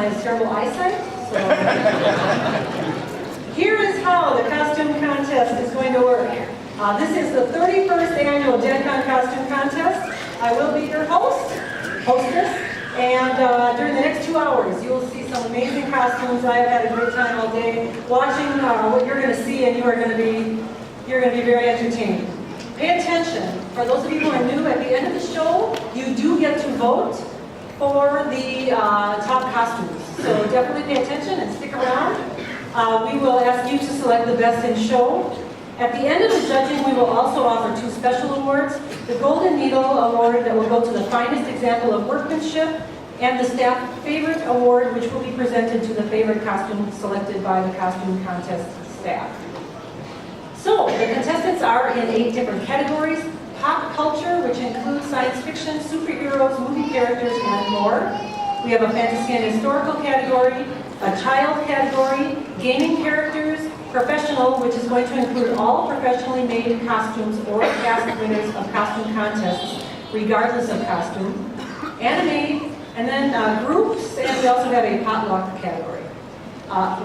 I have terrible eyesight. So here is how the costume contest is going to work. This is the 31st annual Gencon costume contest. I will be your hostess, and during the next 2 hours, you will see some amazing costumes. I have had a great time all day watching what you're going to see, and you're going to be very entertained. Pay attention. For those of you who are new, at the end of the show, you do get to vote for the top costumes. So definitely pay attention and stick around. We will ask you to select the best in show. At the end of the judging, we will also offer 2 special awards. The Golden Needle Award that will go to the finest example of workmanship, and the Staff Favorite Award, which will be presented to the favorite costume selected by the costume contest staff. So, the contestants are in 8 different categories. Pop culture, which includes science fiction, superheroes, movie characters, and more. We have a fantasy and historical category, a child category, gaming characters, professional, which is going to include all professionally made costumes or past winners of costume contests, regardless of costume, anime, and then groups, and we also have a potluck category.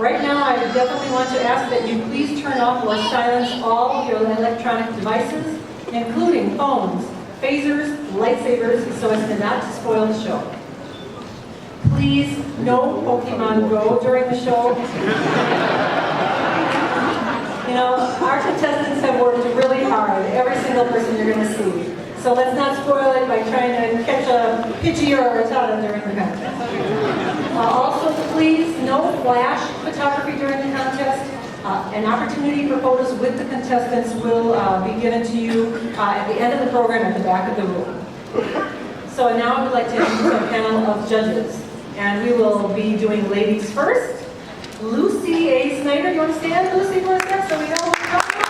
Right now, I definitely want to ask that you please turn off or silence all your electronic devices, including phones, phasers, lightsabers, so as to not spoil the show. Please, no Pokemon Go during the show. You know, our contestants have worked really hard, every single person you're going to see. So let's not spoil it by trying to catch a Pidgey or a Rattata during the contest. Also, please, no flash photography during the contest. An opportunity for photos with the contestants will be given to you at the end of the program at the back of the room. So now I would like to introduce our panel of judges. And we will be doing ladies first. Lucy A. Snyder, you want to stand? Lucy, you want to stand so we know what we're talking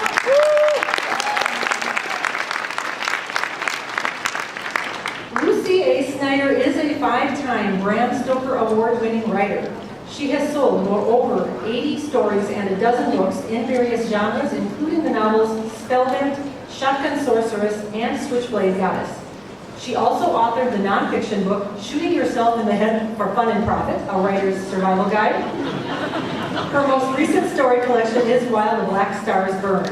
about? Lucy A. Snyder is a 5-time Bram Stoker Award-winning writer. She has sold over 80 stories and a dozen books in various genres, including the novels Spellbent, Shotgun Sorceress, and Switchblade Goddess. She also authored the nonfiction book, Shooting Yourself in the Head for Fun and Profit, a writer's survival guide. Her most recent story collection is While the Black Stars Burn.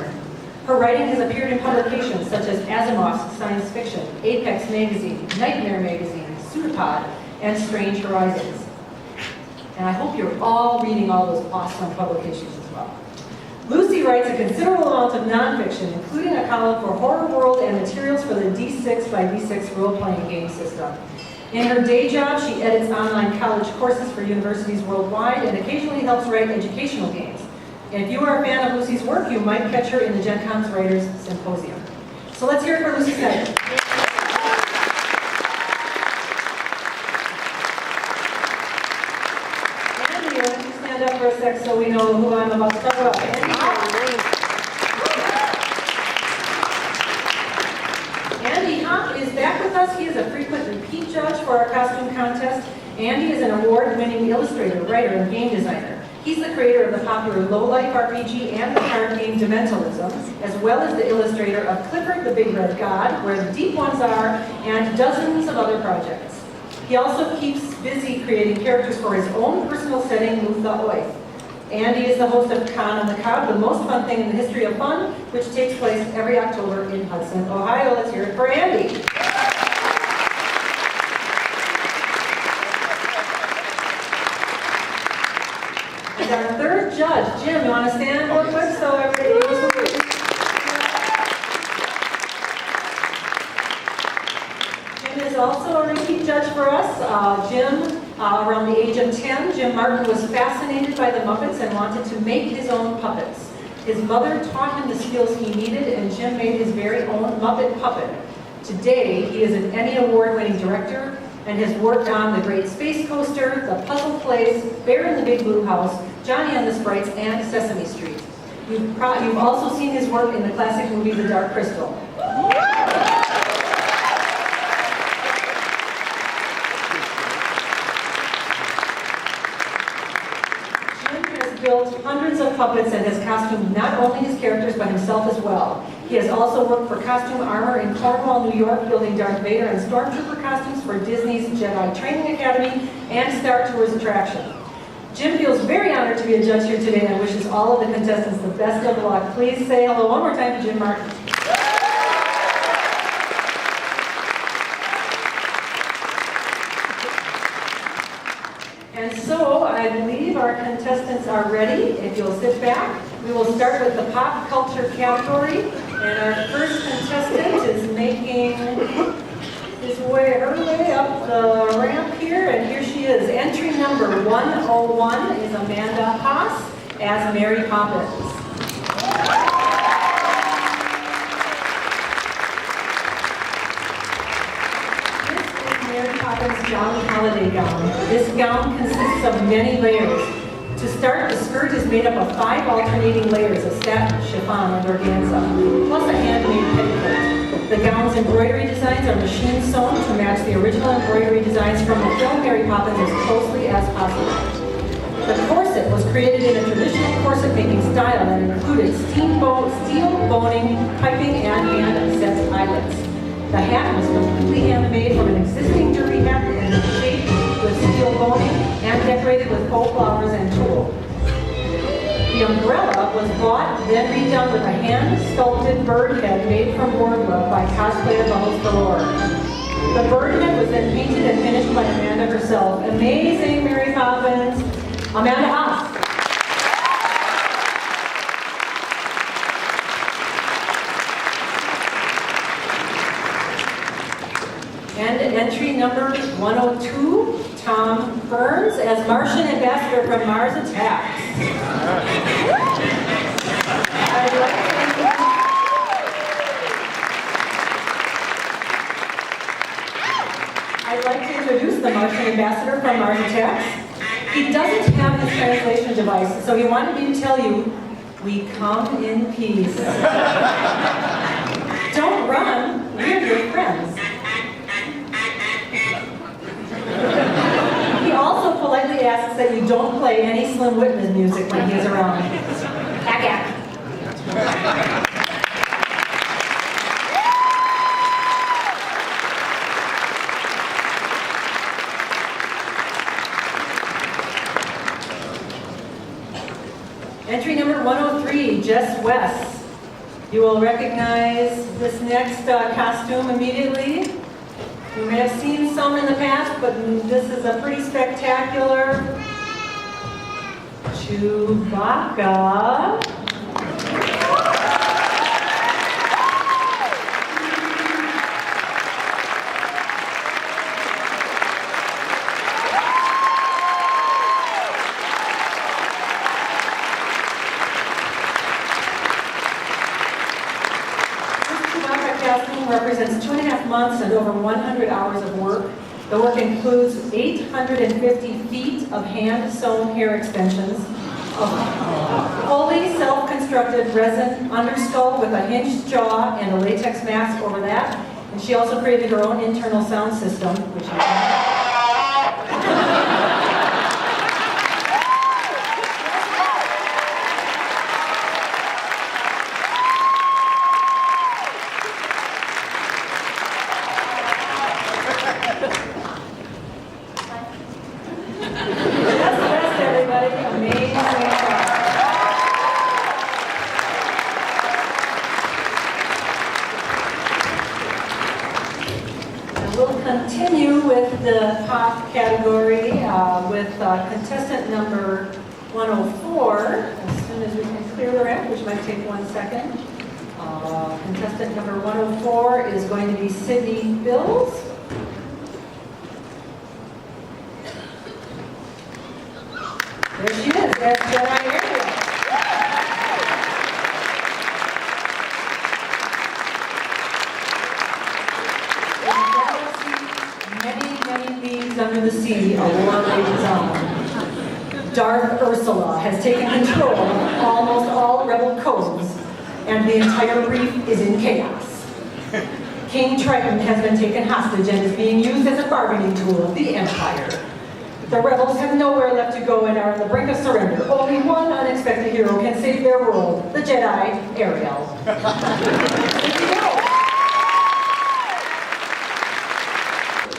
Her writing has appeared in publications such as Asimov's Science Fiction, Apex Magazine, Nightmare Magazine, Pseudopod, and Strange Horizons. And I hope you're all reading all those awesome publications as well. Lucy writes a considerable amount of nonfiction, including a column for Horror World and materials for the D6 by D6 role-playing game system. In her day job, she edits online college courses for universities worldwide and occasionally helps write educational games. And if you are a fan of Lucy's work, you might catch her in the Gencon's Writers Symposium. So let's hear it for Lucy Snyder. Andy, why don't you stand up for a sec so we know who I'm about to talk about. Andy Hopp is back with us. He is a frequent repeat judge for our costume contest. Andy is an award-winning illustrator, writer, and game designer. He's the creator of the popular Low-Life RPG and the card game Dementalism, as well as the illustrator of Clifford the Big Red God, Where the Deep Ones Are, and dozens of other projects. He also keeps busy creating characters for his own personal setting, Mutha Oith. Andy is the host of Con on the Cob, the most fun thing in the history of fun, which takes place every October in Hudson, Ohio. Let's hear it for Andy. And our third judge, Jim, you want to stand real quick so everybody knows who it is? Jim is also a repeat judge for us. Jim, around the age of 10, Jim Martin was fascinated by the Muppets and wanted to make his own puppets. His mother taught him the skills he needed, and Jim made his very own Muppet puppet. Today, he is an Emmy Award-winning director and has worked on The Great Space Coaster, The Puzzle Plays, Bear in the Big Blue House, Johnny and the Sprites, and Sesame Street. You've also seen his work in the classic movie The Dark Crystal. Jim has built hundreds of puppets and has costumed not only his characters but himself as well. He has also worked for Costume Armor in Cornwall, New York, building Darth Vader and Stormtrooper costumes for Disney's Jedi Training Academy and Star Tours attraction. Jim feels very honored to be a judge here today and wishes all of the contestants the best of luck. Please say hello one more time to Jim Martin. And so I believe our contestants are ready. If you'll sit back, we will start with the pop culture category. And our first contestant is making her way up the ramp here. And here she is. Entry number 101 is Amanda Haas as Mary Poppins. Mary Poppins' Jolly Holiday gown. This gown consists of many layers. To start, the skirt is made up of 5 alternating layers of satin, chiffon, and organza, plus a handmade petticoat. The gown's embroidery designs are machine sewn to match the original embroidery designs from the film Mary Poppins as closely as possible. The corset was created in a traditional corset-making style that included steel boning, piping, and hand-set eyelets. The hat was completely handmade from an existing derby hat and shaped with steel boning and decorated with faux flowers and tulle. The umbrella was bought, then redone with a hand-sculpted bird head made from boardwood by cosplayer Bubbles Galore. The bird head was then painted and finished by Amanda herself. Amazing Mary Poppins, Amanda Haas. And entry number 102, Tom Burns as Martian Ambassador from Mars Attacks. I'd like to introduce the Martian Ambassador from Mars Attacks. He doesn't have his translation device, so he wanted me to tell you, we come in peace. Don't run, we're your friends. He also politely asks that you don't play any Slim Whitman music when he is around. Ack. Entry number 103, Jess West. You will recognize this next costume immediately. You may have seen some in the past, but this is a pretty spectacular Chewbacca. Represents 2.5 months and over 100 hours of work. The work includes 850 feet of hand-sewn hair extensions, a fully self-constructed resin underskull with a hinged jaw and a latex mask over that. And she also created her own internal sound system, which the pop category with contestant number 104. As soon as we can clear the ramp, which might take 1 second. Contestant number 104 is going to be Sydney Bills. There she is. That's Jedi Area. Under the Sea, a war rages on. Darth Ursula has taken control of almost all rebel coves, and the entire reef is in chaos. King Triton has been taken hostage and is being used as a bargaining tool of the Empire. The rebels have nowhere left to go and are on the brink of surrender. Only one unexpected hero can save their world, the Jedi, Ariel.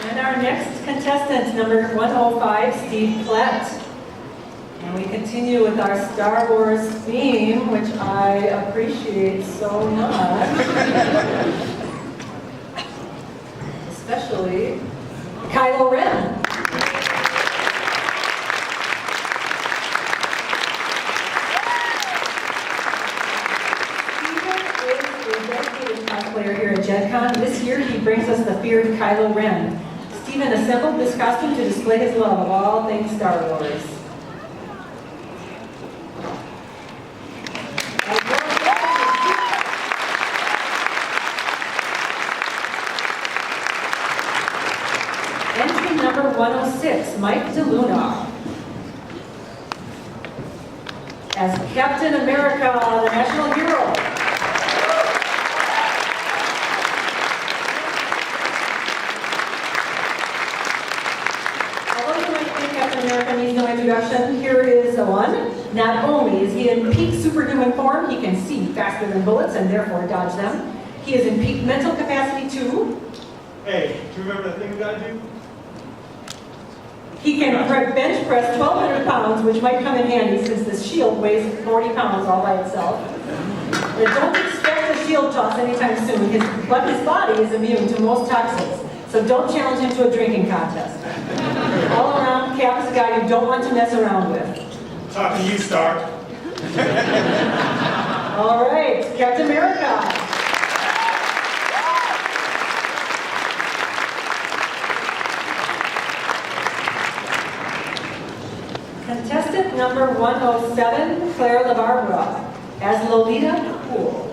And our next contestant, number 105, Steve Platt. And we continue with our Star Wars theme, which I appreciate so much. Especially Kylo Ren. Cosplayer here at Gencon. This year he brings us the feared Kylo Ren. Stephen assembled this costume to display his love of all things Star Wars. Entry number 106, Mike DeLuna. As Captain America, the national hero. America needs no introduction. Here is the one. Not only is he in peak superhuman form, he can see faster than bullets and therefore dodge them. He is in peak mental capacity too. Hey, do you remember that thing we gotta do? He can bench press 1,200 pounds, which might come in handy since this shield weighs 40 pounds all by itself. But don't expect a shield toss anytime soon, but his body is immune to most toxins. So don't challenge him to a drinking contest. All around, Cap is a guy you don't want to mess around with. Talking to you, Stark. All right, Captain America. Contestant number 107, Claire LaBarbera, as Lolita Poole.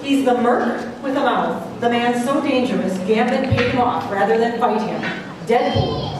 He's the merc with a mouth. The man so dangerous, Gambit paid him off rather than fight him. Deadpool.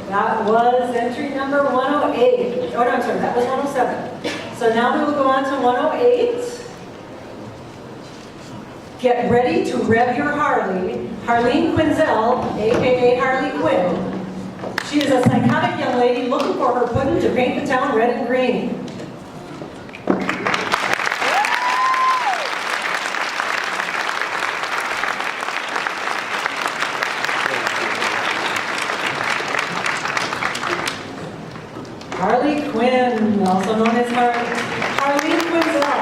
That was entry number 108. Oh, no, I'm sorry, that was 107. So now we will go on to 108. Get ready to rev your Harley. Harleen Quinzel, aka Harley Quinn. She is a psychotic young lady looking for her pudding to paint the town red and green. Harley Quinn, also known as Harleen Quinzel.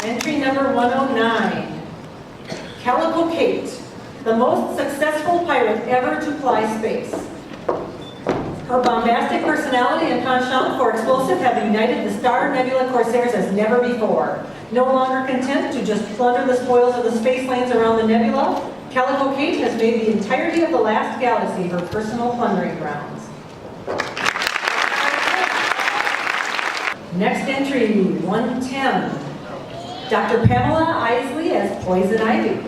Entry number 109. Calico Kate, the most successful pirate ever to fly space. Her bombastic personality and penchant for explosive have united the Star Nebula Corsairs as never before. No longer content to just plunder the spoils of the space lanes around the nebula, Calico Kate has made the entirety of the last galaxy her personal plundering grounds. Next entry, 110. Dr. Pamela Isley as Poison Ivy.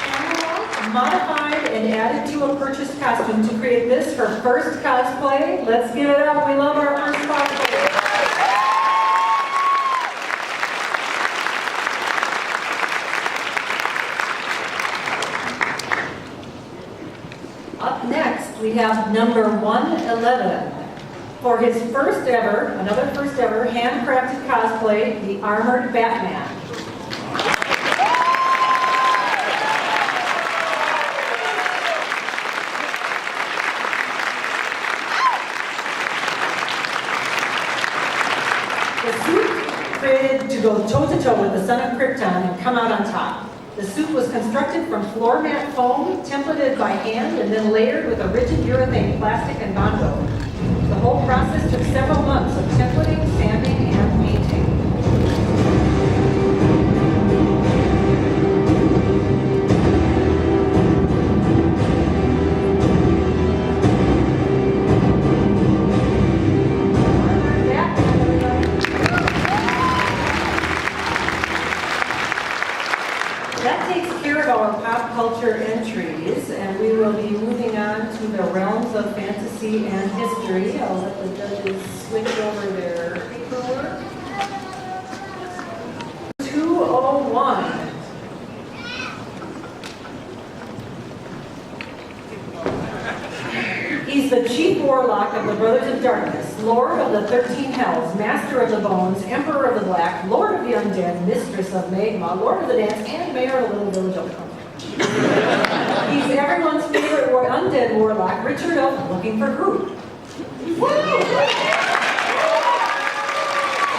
Pamela modified and added to a purchased costume to create this, her first cosplay. Let's give it up. We love our first cosplay. Up next, we have number 111. For his first ever, another first ever, handcrafted cosplay, the Armored Batman. The suit created to go toe-to-toe with the son of Krypton and come out on top. The suit was constructed from floor mat foam, templated by hand, and then layered with a rigid urethane plastic and Bondo. The whole process took several months of templating, sanding, and painting. That takes care of our pop culture entries, and we will be moving on to the realms of fantasy and history. I'll let the judges switch over their paperwork. 201. He's the chief warlock of the Brothers of Darkness, Lord of the 13 Hells, Master of the Bones, Emperor of the Black, Lord of the Undead, Mistress of Magma, Lord of the Dance, and Mayor of the Little Village of Company. He's everyone's favorite undead warlock, Richard of Looking for Groot.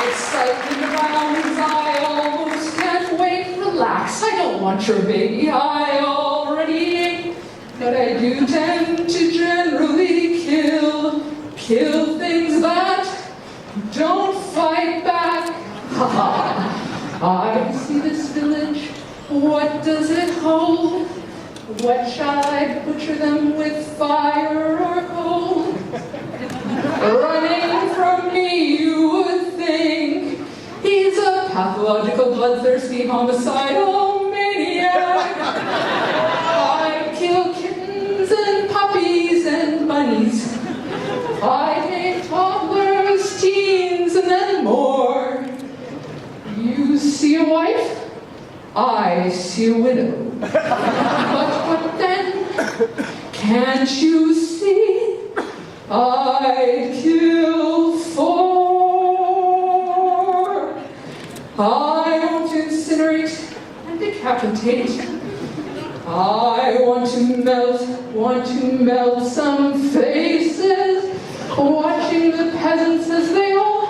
Excitement around his eye, almost can't wait. Relax, I don't want your baby. I already ate, but I do tend to generally kill things that don't fight back. I see this village. What does it hold? What shall I butcher them with, fire or coal? Running from me, you would think he's a pathological, bloodthirsty, homicidal maniac. I kill kittens and puppies and bunnies. I hate toddlers, teens, and then more. You see a wife? I see a widow. But what then? Can't you see? I'd kill for. I want to incinerate and decapitate. I want to melt some faces, watching the peasants as they all,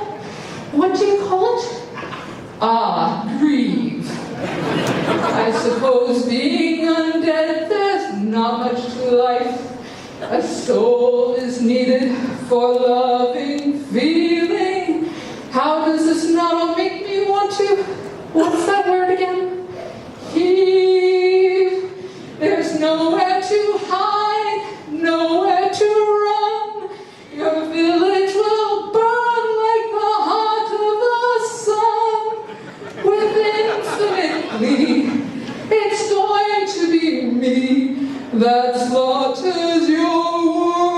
what do you call it? Grieve. I suppose being undead, there's not much to life. A soul is needed for loving, feeling. How does this not all make me want to, what's that word again? Heave. There's nowhere to hide, nowhere to run. Your village will burn like the heart of the sun. With infinitely, it's going to be me that slaughters your world.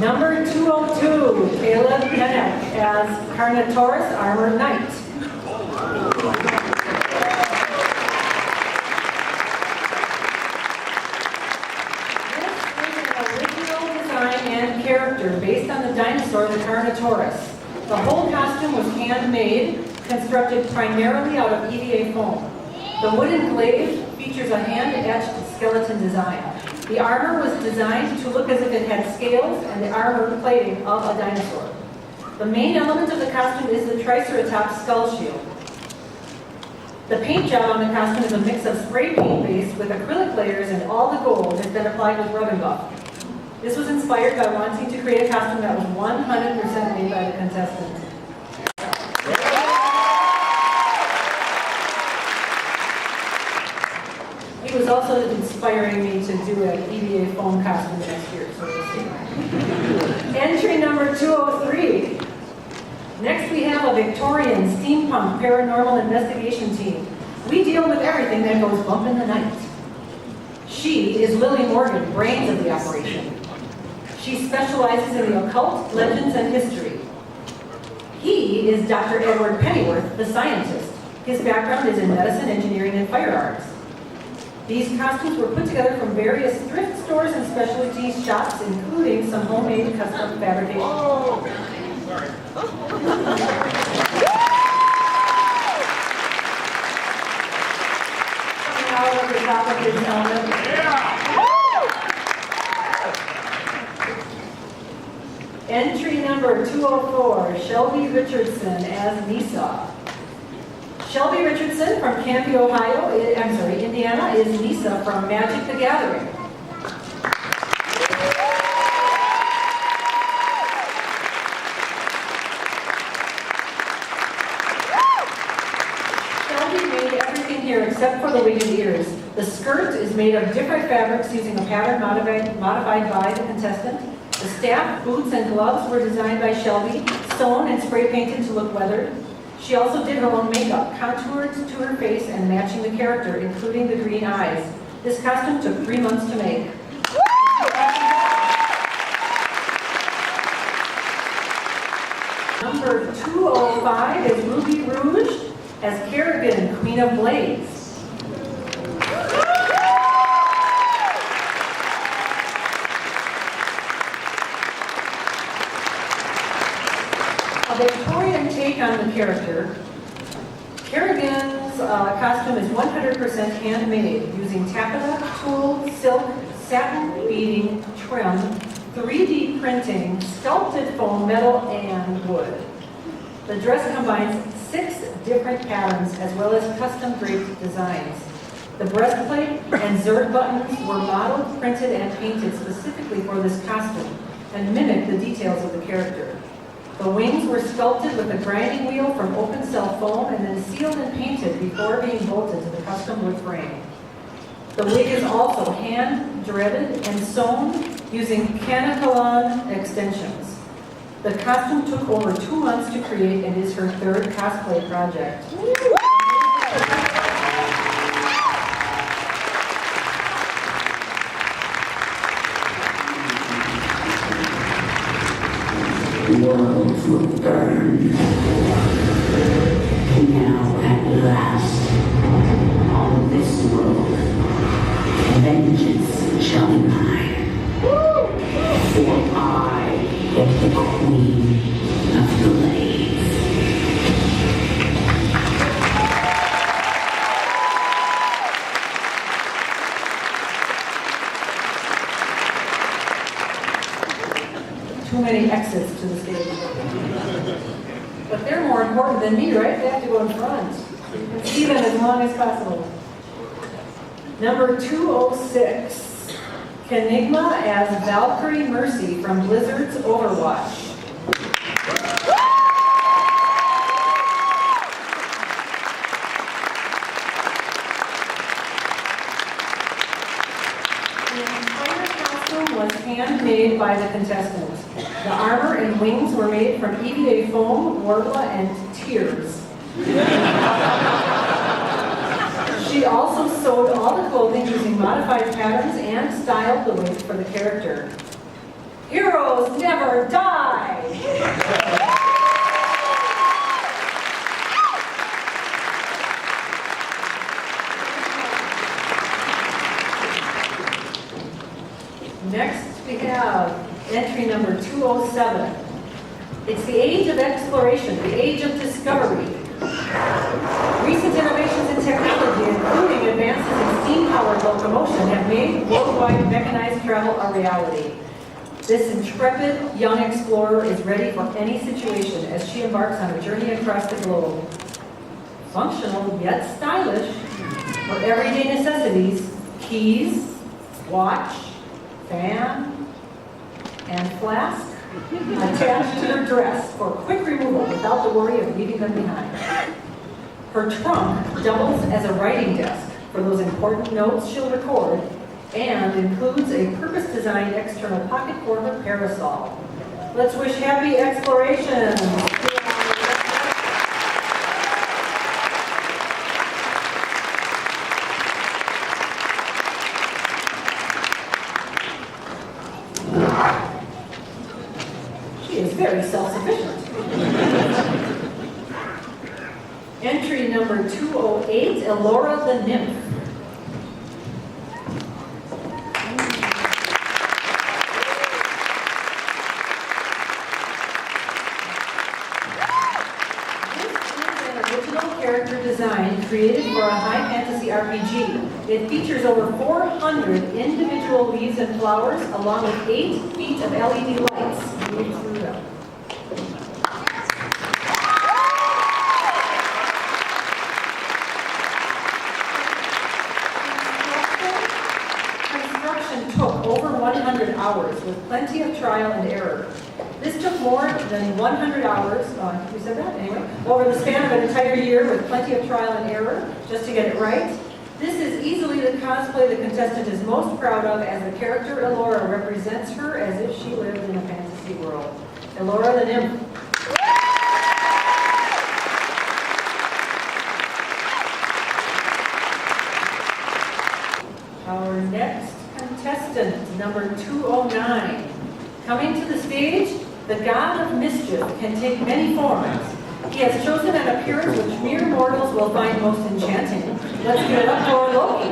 Number 202, Caleb Bennett as Carnotaurus Armored Knight. This is an original design and character based on the dinosaur, the Carnotaurus. The whole costume was handmade, constructed primarily out of EVA foam. The wooden glaive features a hand-etched skeleton design. The armor was designed to look as if it had scales and the armor plating of a dinosaur. The main element of the costume is the Triceratops skull shield. The paint job on the costume is a mix of spray paint base with acrylic layers, and all the gold has been applied with rub and buff. This was inspired by wanting to create a costume that was 100% made by the contestants. He was also inspiring me to do an EVA foam costume next year, so we'll see. Entry number 203. Next we have a Victorian steampunk paranormal investigation team. We deal with everything that goes bump in the night. She is Lily Morgan, brains of the operation. She specializes in the occult, legends, and history. He is Dr. Edward Pennyworth, the scientist. His background is in medicine, engineering, and firearms. These costumes were put together from various thrift stores and specialty shops, including some homemade custom fabrication. Oh, sorry. hold up the top of his helmet. Entry number 204, Shelby Richardson as Nisa. Shelby Richardson from Canby, Indiana is Nisa from Magic the Gathering. Shelby made everything here except for the wig and ears. The skirt is made of different fabrics using a pattern modified by the contestant. The staff, boots, and gloves were designed by Shelby, sewn and spray painted to look weathered. She also did her own makeup, contoured to her face and matching the character, including the green eyes. This costume took 3 months to make. Number 205 is Ruby Rouge as Kerrigan, Queen of Blades. A Victorian take on the character. Kerrigan's costume is 100% handmade using taffeta, tulle, silk, satin beading, trim, 3D printing, sculpted foam, metal, and wood. The dress combines 6 different patterns as well as custom draped designs. The breastplate and zerd buttons were modeled, printed, and painted specifically for this costume and mimic the details of the character. The wings were sculpted with a grinding wheel from open cell foam and then sealed and painted before being bolted to the custom wood frame. The wig is also hand-dreaded and sewn using canacolon extensions. The costume took over 2 months to create and is her 3rd cosplay project. Worlds will burn. Now at last, on this world, vengeance shall be mine. For I am the Queen of Blades. Too many exits to the stage. But they're more important than me, right? They have to go in front. You can see them as long as possible. Number 206, Kenigma as Valkyrie Mercy from Blizzard's Overwatch. The entire costume was handmade by the contestant. The armor and wings were made from EVA foam, Warbla, and tears. She also sewed all the clothing using modified patterns and styled the wig for the character. Heroes never die! Next we have entry number 207. It's the age of exploration, the age of discovery. Recent innovations in technology, including advances in steam-powered locomotion, have made worldwide mechanized travel a reality. This intrepid young explorer is ready for any situation as she embarks on a journey across the globe. Functional yet stylish for everyday necessities, keys, watch, fan, and flask attached to her dress for quick removal without the worry of leaving them behind. Her trunk doubles as a writing desk for those important notes she'll record and includes a purpose-designed external pocket for her parasol. Let's wish happy exploration. She is very self-sufficient. Entry number 208, Elora the Nymph. This is an original character design created made for a high fantasy RPG. It features over 400 individual leaves and flowers, along with 8 feet of LED lights moving through them. Construction took over 100 hours with plenty of trial and error. This took more than 100 hours, we said that anyway, over the span of an entire year with plenty of trial and error just to get it right. This is easily the cosplay the contestant is most proud of, as the character Elora represents her as if she lived in a fantasy world. Elora the nymph. Our next contestant, number 209. Coming to the stage, the god of mischief can take many forms. He has chosen an appearance which mere mortals will find most enchanting. Let's give it up for Loki.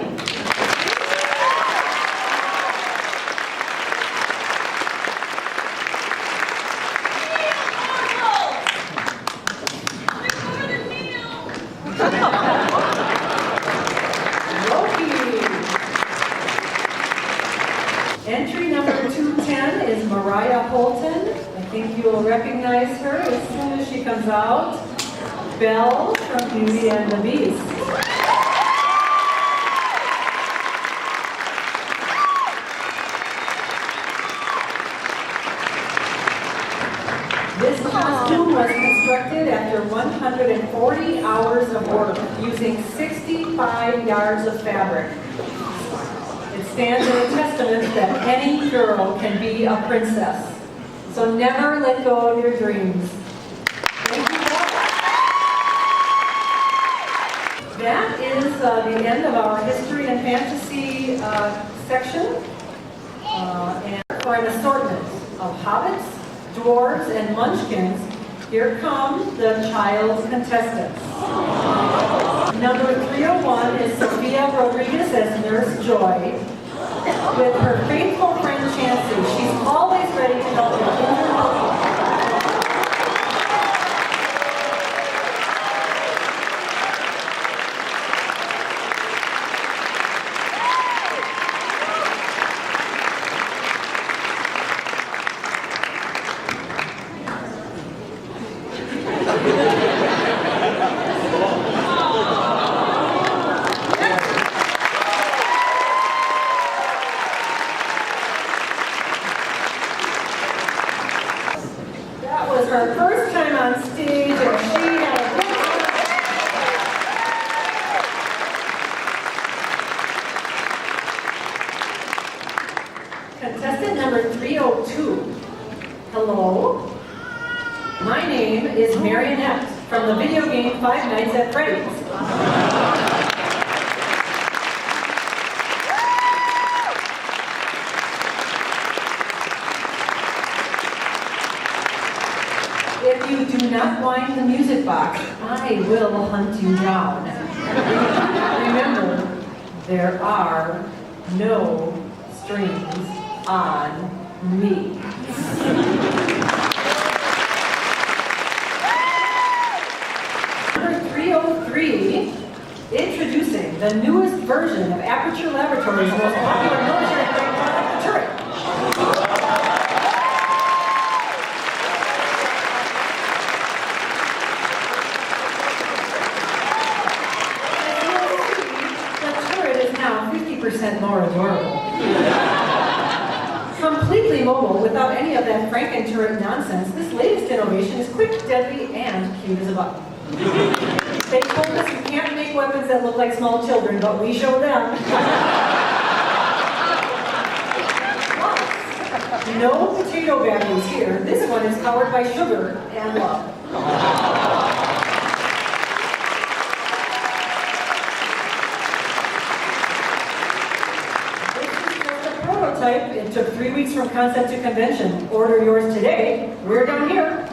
Entry number 210 is Mariah Holton. I think you will recognize her as soon as she comes out. Belle from Beauty and the Beast. This costume was constructed after 140 hours of work using 65 yards of fabric. It stands as a testament that any girl can be a princess. So never let go of your dreams. Thank you. That is the end of our history and fantasy section. And for an assortment of hobbits, dwarves, and munchkins, here come the child contestants. Number 301 is Sophia Rodriguez as Nurse Joy. With her faithful friend Chansey, she's always ready to help her injured Loki. Her first time on stage, and she had a good time. Contestant number 302. Hello. My name is Marionette from the video game Five Nights at Freddy's. If you do not wind the music box, I will hunt you down. Remember, there are no strings on me. Number 303, introducing the newest version of Aperture Laboratories' most popular military-grade product, the turret. Now 50% more adorable. Completely mobile without any of that Franken-turret nonsense, this latest innovation is quick, deadly, and cute as a button. They told us you can't make weapons that look like small children, but we show them. Plus, no potato batteries here. This one is powered by sugar and love. It took 3 weeks from concept to convention. Order yours today. We're down here.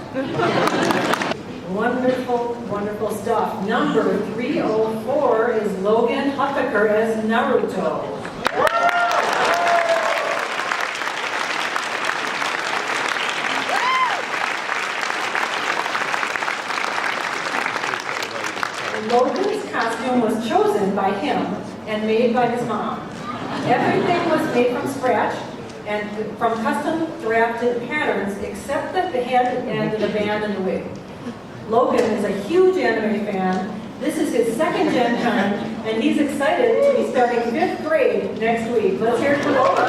Wonderful, wonderful stuff. Number 304 is Logan Huffaker as Naruto. Logan's costume was chosen by him and made by his mom. Everything was made from scratch and from custom drafted patterns except the head and the band and the wig. Logan is a huge anime fan. This is his second Gen Con, and he's excited to be starting 5th grade next week. Let's hear it for Logan.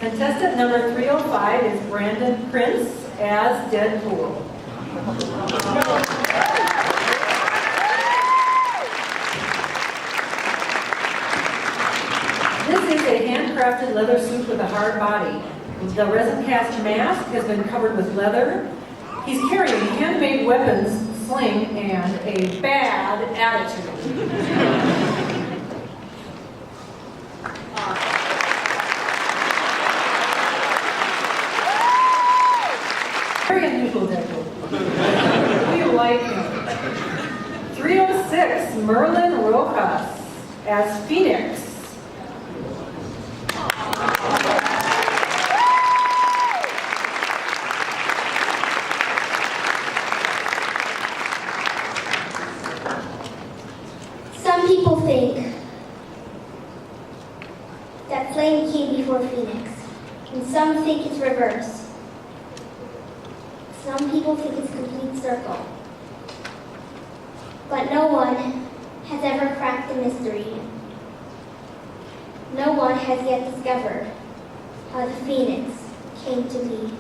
Contestant number 305 is Brandon Prince as Deadpool. This is a handcrafted leather suit with a hard body. The resin cast mask has been covered with leather. He's carrying handmade weapons, sling, and a bad attitude. Very unusual Deadpool. We like him. 306, Merlin Rojas as Phoenix. Some people think that Flame came before Phoenix, and some think it's reverse. Some people think it's a complete circle. But no one has ever cracked the mystery. No one has yet discovered how the Phoenix came to be.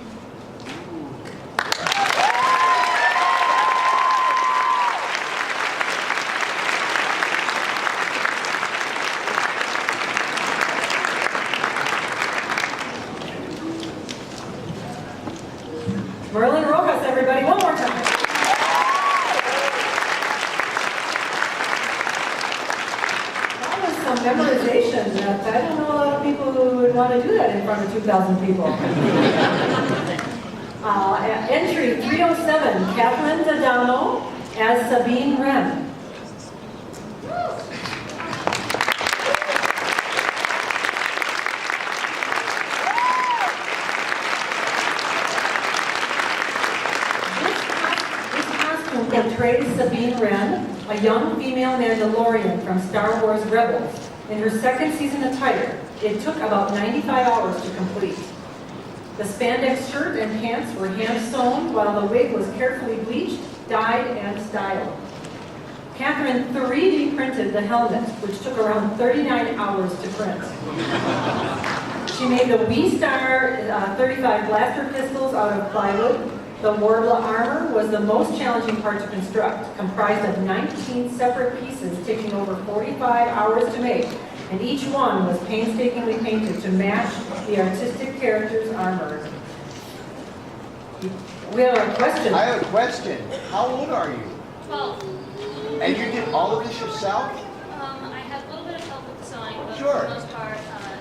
Merlin Rojas, everybody, one more time. That was some memorization that I don't know a lot of people who would want to do that in front of 2,000 people. Entry 307, Catherine D'Adamo as Sabine Wren. Portrays Sabine Wren, a young female Mandalorian from Star Wars Rebels, in her second season of Tyro. It took about 95 hours to complete. The spandex shirt and pants were hand-sewn, while the wig was carefully bleached, dyed, and styled. Catherine 3D printed the helmet, which took around 39 hours to print. She made the V-Star 35 blaster pistols out of plywood. The Warbler armor was the most challenging part to construct, comprised of 19 separate pieces taking over 45 hours to make, and each one was painstakingly painted to match the artistic character's armor. We have a question. I have a question. How old are you? 12. And you did all of this yourself? I had a little bit of help with the sewing, but Sure. for the most part,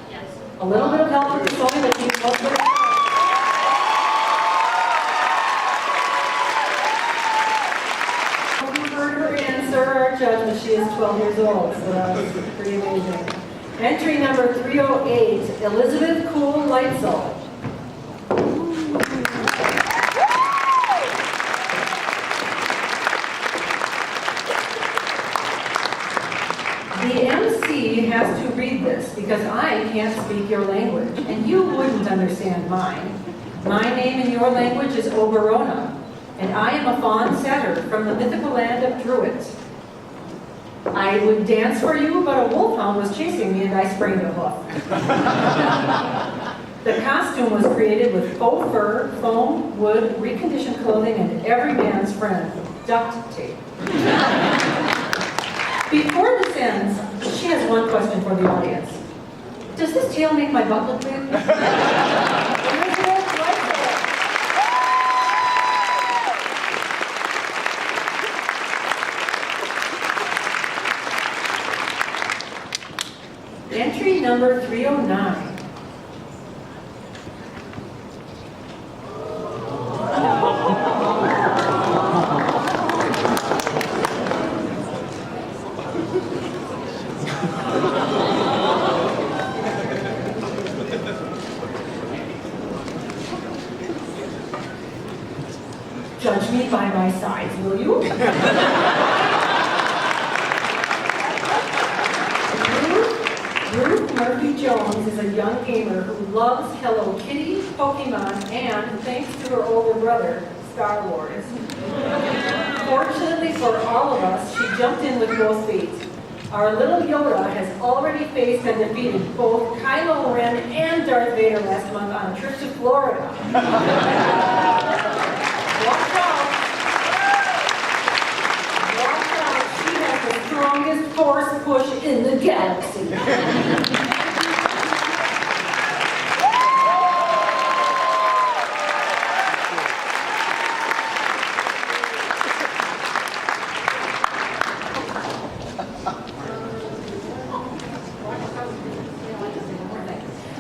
yes. A little bit of help with the sewing, but she's most of it. You heard her answer our judge, but she is 12 years old, so that's pretty amazing. Entry number 308, Elizabeth Cool Lightsell. The MC has to read this because I can't speak your language, and you wouldn't understand mine. My name in your language is Oberona, and I am a fawn satyr from the mythical land of Druids. I would dance for you, but a wolfhound was chasing me and I sprained a hoof. The costume was created with faux fur, foam, wood, reconditioned clothing, and every man's friend, duct tape. Before this ends, she has one question for the audience. Does this tail make my butt look big? Entry number 309. Judge me by my size, will you? Ruth Murphy Jones is a young gamer who loves Hello Kitty, Pokemon, and, thanks to her older brother, Star Wars. Fortunately for all of us, she jumped in with both feet. Our little Yoda has already faced and defeated both Kylo Ren and Darth Vader last month on a trip to Florida. Watch out! Watch out! She has the strongest force push in the galaxy.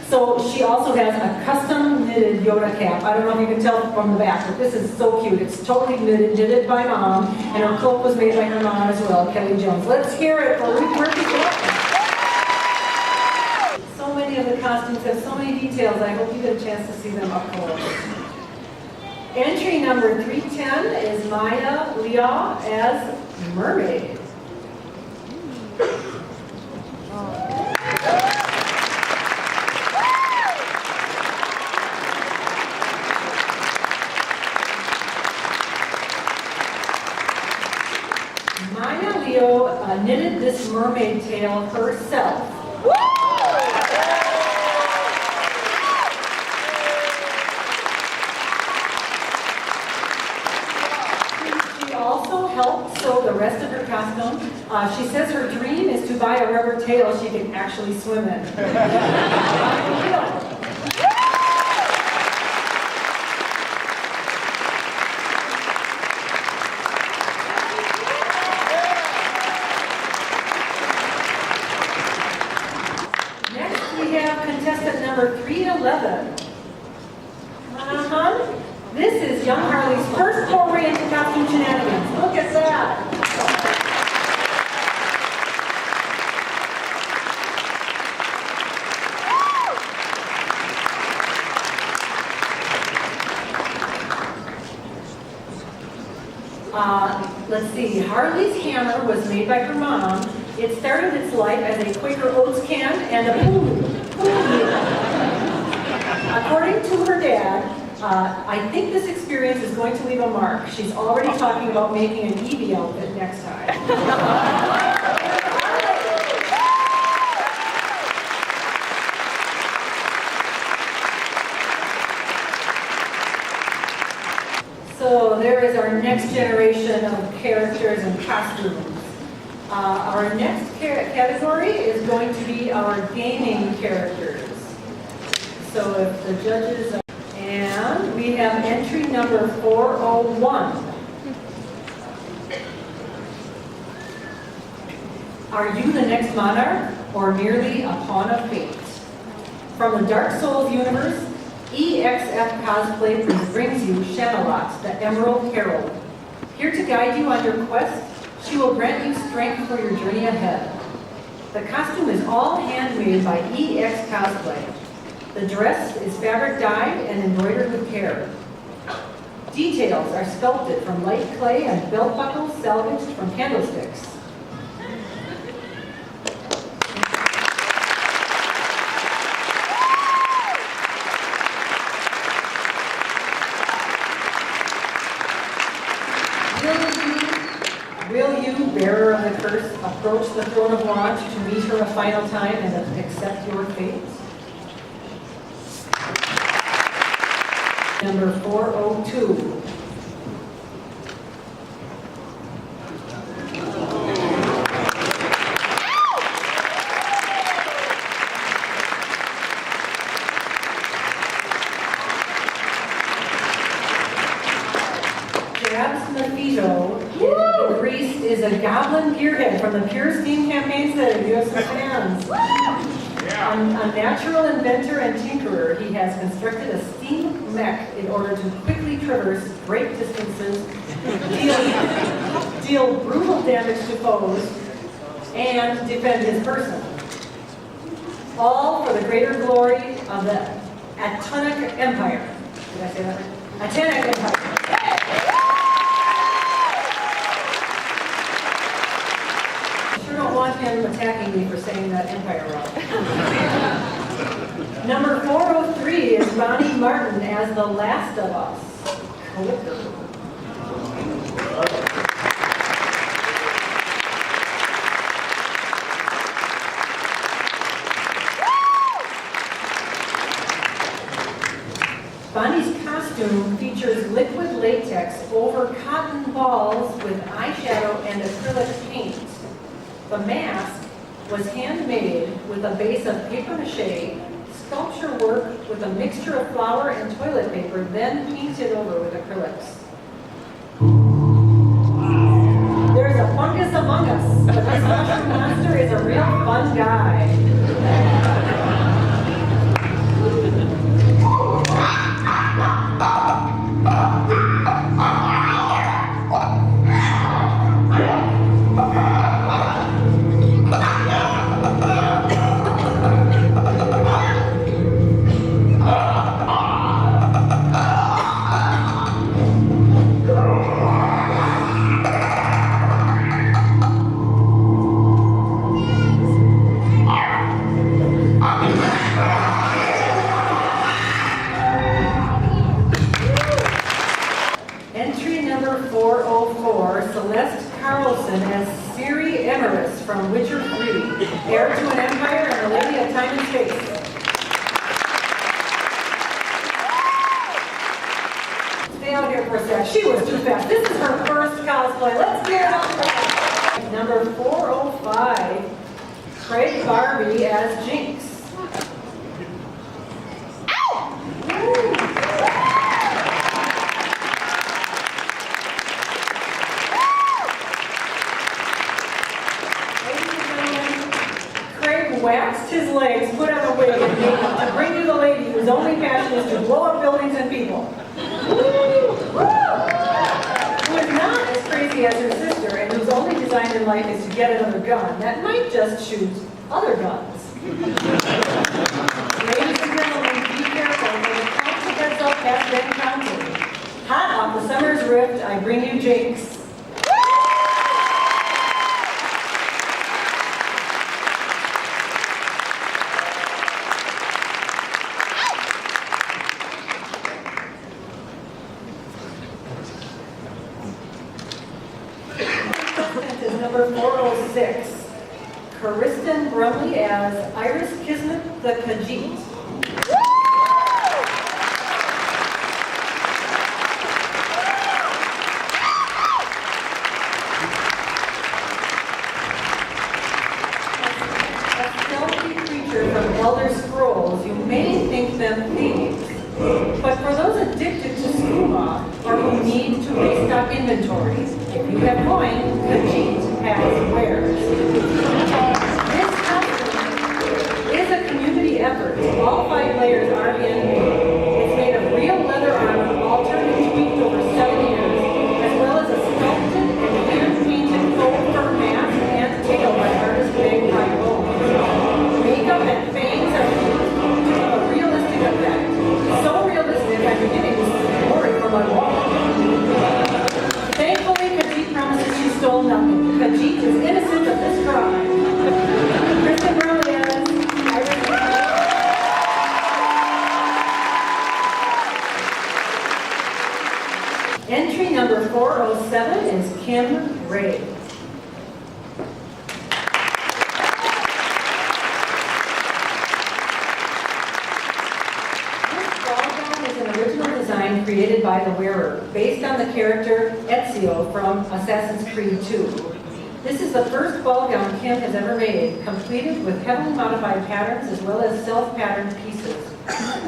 So she also has a custom knitted Yoda cap. I don't know if you can tell from the back, but this is so cute. It's totally knitted by Mom, and her cloak was made by her mom as well, Kelly Jones. Let's hear it for Ruth Murphy Jones. So many of the costumes have so many details. I hope you get a chance to see them up close. Entry number 310 is Maya Leah as Mermaid. Knitted this mermaid tail herself. She also helped sew the rest of her costume. She says her dream is to buy a rubber tail she can actually swim in. Contestant number 311. This is young Harley's first foray into costume shenanigans. Look at that. Let's see. Harley's hammer was made by her mom. It started its life as a Quaker Oats can and a pool wheel. According to her dad, I think this experience is going to leave a mark. She's already talking about making an Eevee outfit next time. So there is our next generation of characters and costumes. Our next category is going to be our gaming characters. So if the judges are, and we have entry number 401. Are you the next monarch or merely a pawn of fate? From the Dark Souls universe, EXF Cosplay brings you Shamalot, the Emerald Herald. Here to guide you on your quest, she will grant you strength for your journey ahead. The costume is all handmade by EX Cosplay. The dress is fabric dyed and embroidered with care. Details are sculpted from light clay and belt buckles salvaged from candlesticks. Will you, bearer of the curse, approach the throne of Wands to meet her a final time and accept your fate? Number 402. The priest is a goblin gearhead from the Pure Steam campaign set. You have some fans. A natural inventor and tinkerer, he has constructed a steam mech in order to quickly traverse great distances, deal brutal damage to foes, and defend his person. All for the greater glory of the Atonic Empire. Did I say that right? Atonic Empire. stop him attacking me for saying that Empire wrong. Number 403 is Bonnie Martin as the Last of Us. Bonnie's costume features liquid latex over cotton balls with eyeshadow and acrylic paint. The mask was handmade with a base of paper mache, sculpture work with a mixture of flour and toilet paper, then painted over with acrylics. There's a fungus among us, but this mushroom monster is a real fun guy. Entry number 404, Celeste Carlson as Ciri Emrys from Witcher 3, heir to an empire and a lady of time and space. Stay out here for a sec. She was too fast. This is her first cosplay. Let's get it up for her. Number 405, Craig Barbie as Jinx. Waxed his legs, put on a wig, and makeup to bring you the lady whose only passion is to blow up buildings and people. Who is not as crazy as her sister, and whose only design in life is to get another gun that might just shoot other guns. Ladies and gentlemen, be careful, for the council heads up has been counted. Hot off the summer's rift, I bring you Jinx. Is number 406, Kristen Brumley as Iris Kismet the Khajiit. A stealthy creature from Elder Scrolls, you may think them thieves, but for those addicted to scuba or who need to restock inventory, if you have coin, Khajiit has wares. This costume is a community effort. All 5 layers are handmade. It's made of real leather armor, altered and tweaked over 7 years, as well as a sculpted and hand-painted faux fur mask and tail by artist Tyro. Makeup and fangs are used to give a realistic effect. So realistic, I'm beginning to worry for my wall. Thankfully, Khajiit promises she stole nothing. Khajiit is innocent of this crime. Kristen Brumley as Iris Kismet. Entry number 407 is Kim Ray. Created by the wearer, based on the character Ezio from Assassin's Creed 2. This is the first ball gown Kim has ever made, completed with heavily modified patterns as well as self-patterned pieces.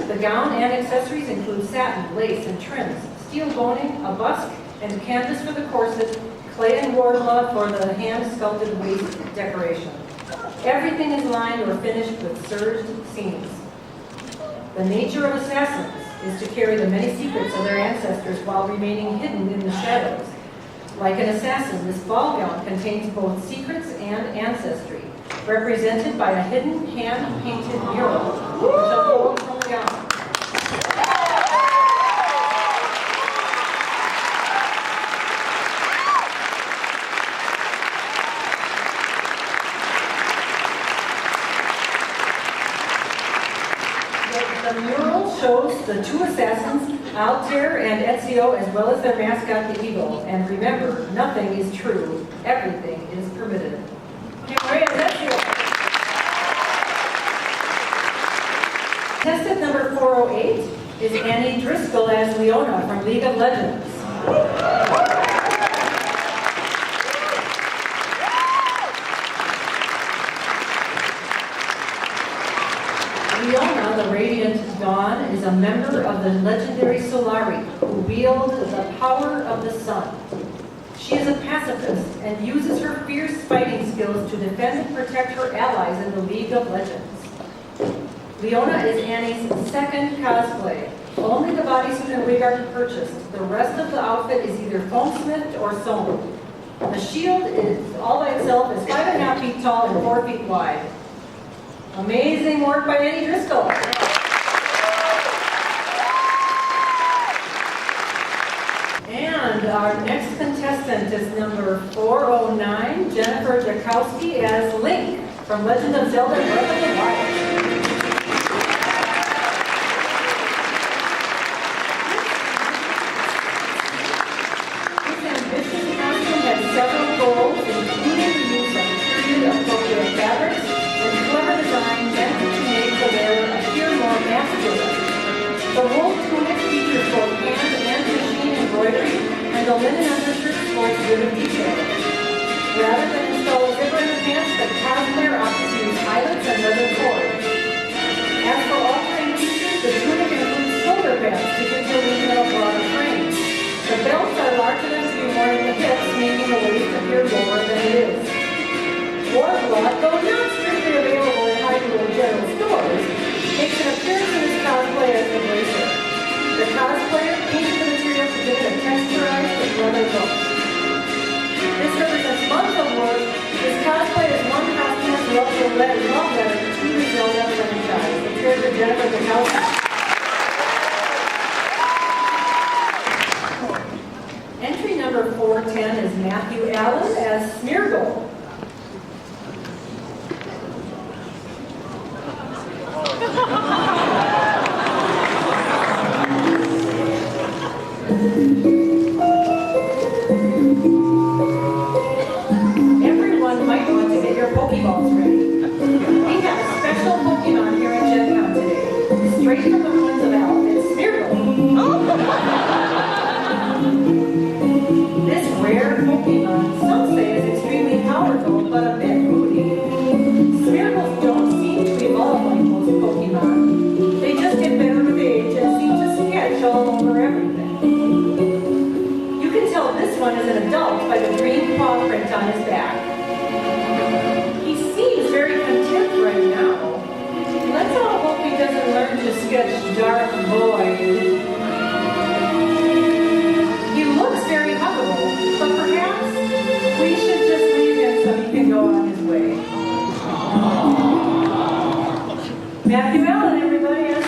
The gown and accessories include satin, lace, and trims, steel boning, a busk, and canvas for the corset, clay and wardla for the hand-sculpted waist decoration. Everything is lined or finished with serged seams. The nature of assassins is to carry the many secrets of their ancestors while remaining hidden in the shadows. Like an assassin, this ball gown contains both secrets and ancestry, represented by a hidden hand-painted mural, which unfolds from the gown. The mural shows the two assassins, Altair and Ezio, as well as their mascot, the eagle. And remember, nothing is true. Everything is permitted. Maria, Ezio. Contestant number 408 is Annie Driscoll as Leona from League of Legends. Leona, the Radiant Dawn, is a member of the legendary Solari, who wield the power of the sun. She is a pacifist and uses her fierce fighting skills to defend and protect her allies in the League of Legends. Leona is Annie's second cosplay. Only the bodysuit and wig are purchased. The rest of the outfit is either foam-smithed or sewn. The shield is all by itself is 5.5 feet tall and 4 feet wide. Amazing work by Annie Driscoll. And our next contestant is number 409, Jennifer Jakowski as Link from Legend of Zelda Breath of the Wild. Several goals, including the use of period appropriate fabrics and clever designs meant to make the wearer appear more masculine. The wool tunic features both hand and machine embroidery, and the linen undershirt sports vivid detail. Rather than install a zipper in the pants, the cosplayer opts to use eyelets and leather cords. As for altering features, the tunic includes shoulder pads to give the illusion of a broader frame. The belts are large enough to be worn at the hips, making the waist appear lower than it is. Warblood, though not strictly available in high-school general stores, makes an appearance in this cosplay as a bracer. The cosplayer painted the material to give it a texturized and leather look. This represents months of work. This cosplay is one costume who also led love letter to the Zelda franchise. The character Jennifer Jakowski. Entry number 410 is Matthew Allen as Smeargle. Everyone might want to get your Pokeballs ready. We have a special Pokemon here at Gencon today. Straight from the ruins of Elf, it's Smeargle. This rare Pokemon, some say, is extremely powerful, but a bit moody. Smeargles don't seem to evolve like most Pokemon. They just get better with age and seem to sketch all over everything. You can tell this one is an adult by the green paw print on his back. He seems very content right now. Let's all hope he doesn't learn to sketch dark void. He looks very huggable, but perhaps we should just leave him so he can go on his way. Matthew Allen, everybody, as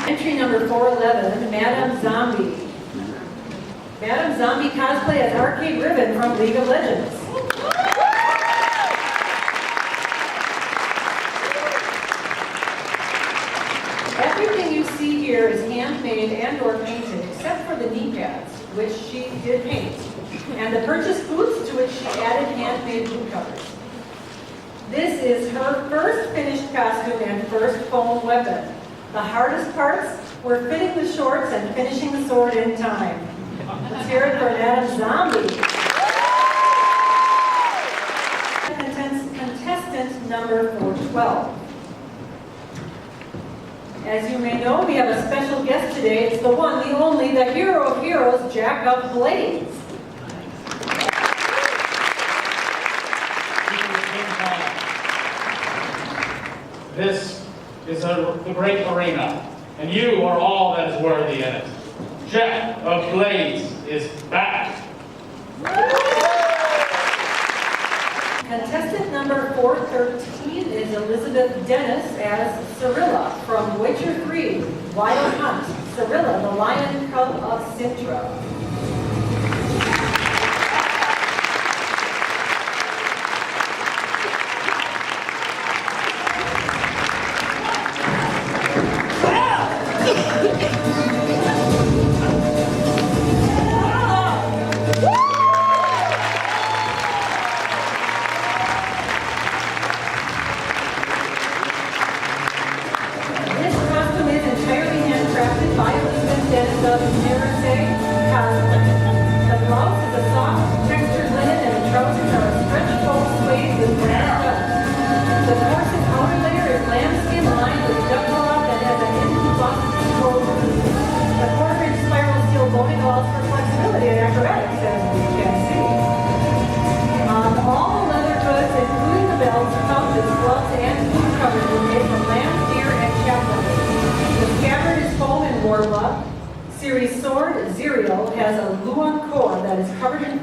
entry number 411, Madame Zombie. Madame Zombie cosplay as Arcade Ribbon from League of Legends. Everything you see here is handmade and or painted, except for the knee pads, which she did paint, and the purchased boots, to which she added handmade boot covers. This is her first finished costume and first foam weapon. The hardest parts were fitting the shorts and finishing the sword in time. Let's hear it for Madame Zombie. Contestant number 412. As you may know, we have a special guest today. It's the one, the only, the hero of heroes, Jack of Blades. This is the great arena, and you are all that is worthy in it. Jack of Blades is back. Contestant number 413 is Elizabeth Dennis as Cirilla from Witcher 3, Wild Hunt. Cirilla, the lion cub of Sintra.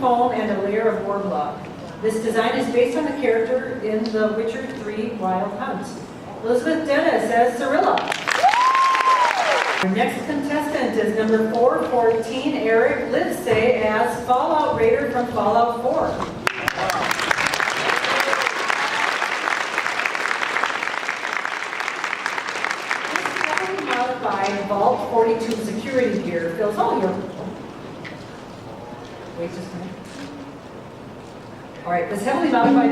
foam and a layer of Warbler. This design is based on the character in The Witcher 3 Wild Hunt. Elizabeth Dennis as Cyrilla. Our next contestant is number 414, Eric Livesay as Fallout Raider from Fallout 4. Vault 42 security gear fills all your... Wait just a minute. All right, this heavily modified...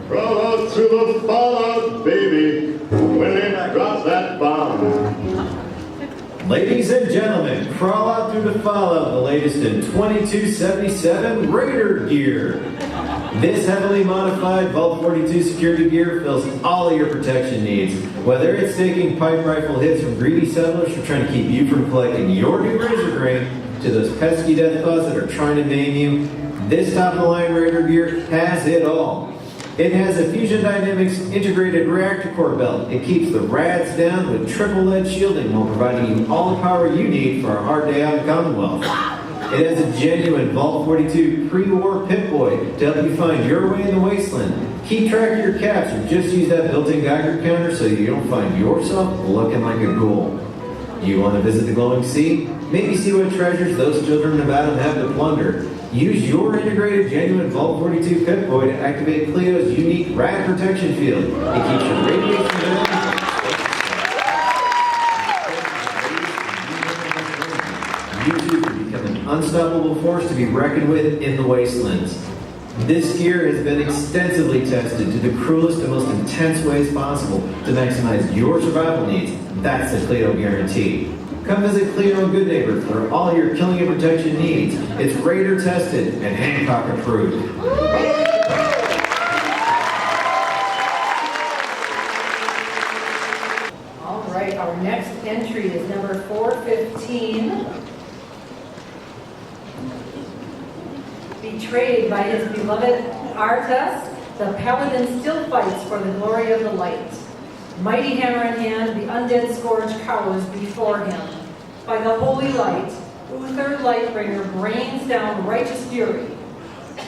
Roll out to the fallout, baby, when they drop that bomb. Ladies and gentlemen, crawl out through the fallout, the latest in 2277 Raider gear. This heavily modified Vault 42 security gear fills all of your protection needs. Whether it's taking pipe rifle hits from greedy settlers or trying to keep you from collecting your new razor grain, to those pesky death claws that are trying to maim you, this top-of-the-line Raider gear has it all. It has a Fusion Dynamics integrated reactor core belt. It keeps the rads down with triple lead shielding while providing you all the power you need for a hard day out in Commonwealth. It has a genuine Vault 42 pre-war Pip-Boy to help you find your way in the wasteland. Keep track of your caps or just use that built-in Geiger counter so you don't find yourself looking like a ghoul. You want to visit the glowing sea? Maybe see what treasures those children in Nevada have to plunder. Use your integrated genuine Vault 42 Pip-Boy to activate Cleo's unique rad protection field. It keeps your radiation down. You too can become an unstoppable force to be reckoned with in the wastelands. This gear has been extensively tested to the cruelest and most intense ways possible to maximize your survival needs. That's the Cleo guarantee. Come visit Cleo and Good Neighbor for all your killing and protection needs. It's Raider tested and Hancock approved. All right, our next entry is number 415. Betrayed by his beloved Arthas, the paladin still fights for the glory of the light. Mighty hammer in hand, the undead scourge cowers before him. By the holy light, Uther Lightbringer brains down righteous fury.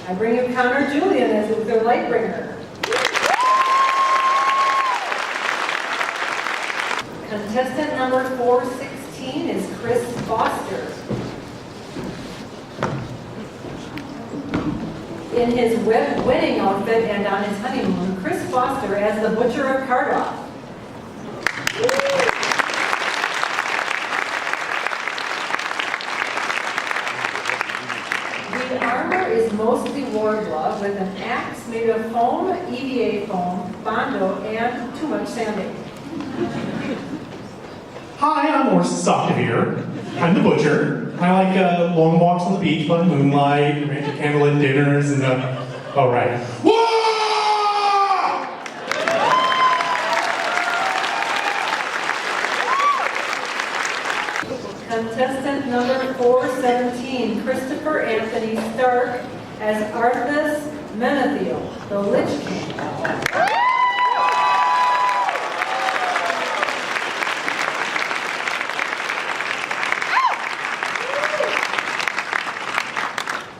I bring you Connor Julian as Uther Lightbringer. Contestant number 416 is Chris Foster. In his wedding outfit and on his honeymoon, Chris Foster as the Butcher of Cardoff. The armor is mostly Warbler with an axe made of foam, EVA foam, Bondo, and too much sanding. Hi, I'm Orson Softavir. I'm the butcher. I like long walks on the beach by moonlight, romantic candlelit dinners, and all right. Whoa! Contestant number 417, Christopher Anthony Stark as Arthas Menethil, the Lich King.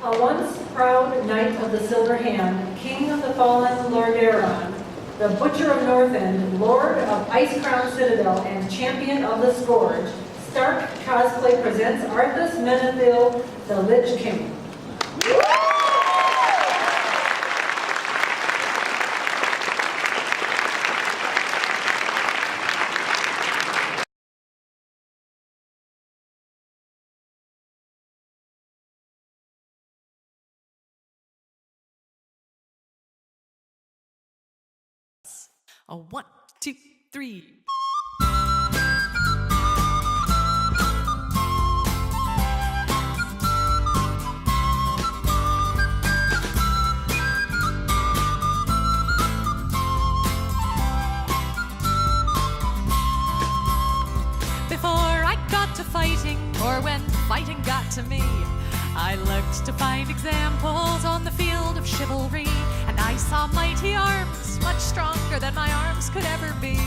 A once proud knight of the Silver Hand, king of the fallen Lordaeron, the Butcher of Northend, Lord of Ice Crown Citadel, and champion of the Scourge, Stark Cosplay presents Arthas Menethil, the Lich King. A 1, 2, 3. Before I got to fighting, or when fighting got to me, I looked to find examples on the field of chivalry, and I saw mighty arms, much stronger than my arms could ever be.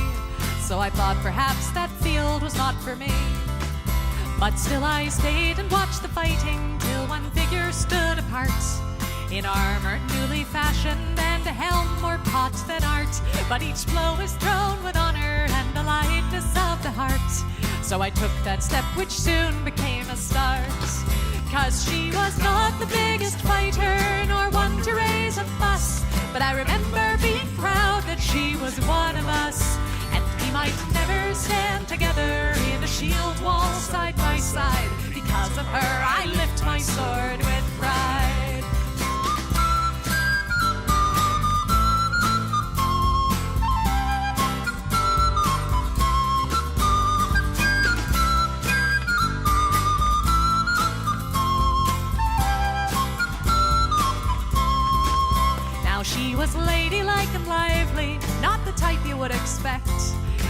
so I thought perhaps that field was not for me. But still I stayed and watched the fighting till one figure stood apart, in armor newly fashioned and a helm more pot than art. But each blow is thrown with honor and the lightness of the heart. So I took that step which soon became a start. 'Cause she was not the biggest fighter, nor one to raise a fuss, but I remember being proud that she was one of us. And we might never stand together in a shield wall side by side. Because of her I lift my sword with pride. Now she was ladylike and lively, not the type you would expect,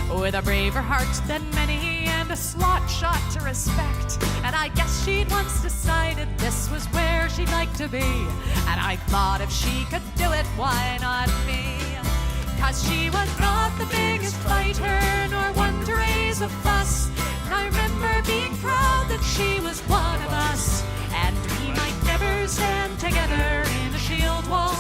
with a braver heart than many and a slot shot to respect. And I guess she'd once decided this was where she'd like to be, and I thought if she could do it, why not me? 'Cause she was not the biggest fighter, nor one to raise a fuss, and I remember being proud that she was one of us. And we might never stand together in a shield wall